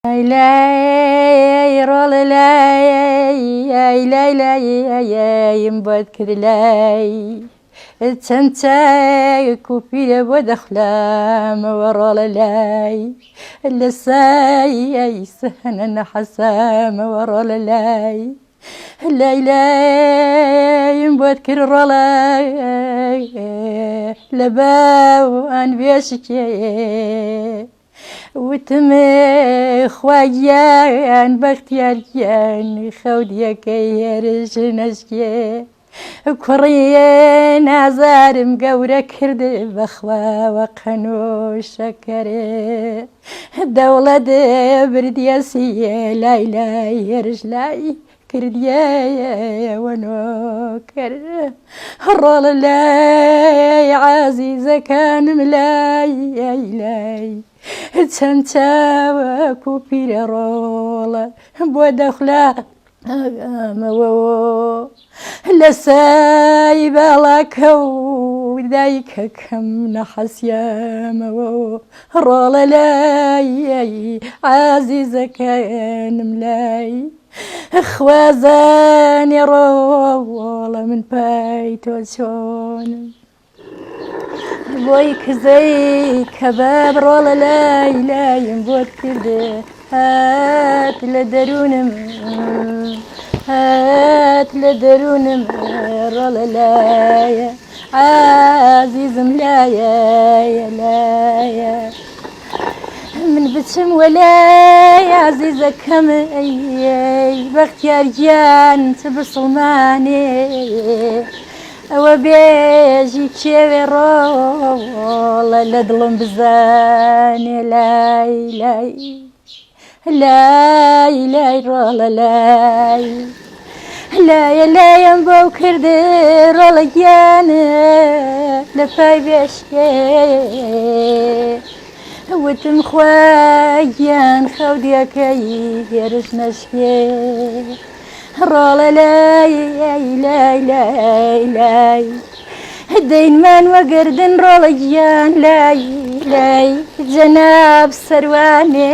لاي رول لاي لاي لاي مبكر لاي تنتاي كوبي ودخلام ورول لاي لساي سهنا حسام ورول لاي لاي لاي مبكر رولاي لباو ان بيشكي وتمي خوايان بختياريان خوديا كيرش نشكي كوريين عزار مقورة كرد بخوا وقنو شكري دولة بردياسية لاي لاي يرش لاي كرديا ونو كرد الرول لاي عزيزة كان ملاي لاي تنتا وكوبي رولا بودخلا مو لسايب لك ودايك كم نحس يا مو رولا لاي عزيزة كان ملاي خوازاني رولا من بيت وشون بويك زي كباب رولا لاي لاي مبوت كده هات لدرون رولا لاي عزيز ملايا لايا من بسم ولاي عزيزة كم اي بختيار جان تبصماني وبيجي تشيري رولا لدلم بزاني لاي لاي لاي لاي رولا لاي لاي لاي مبو كردي رولا جانا لفاي بيشكي وتم خواجان خوديا كي يرش نشكي رولا لاي لاي لاي لاي الدين من وقردن رولا جان لاي لاي جناب سرواني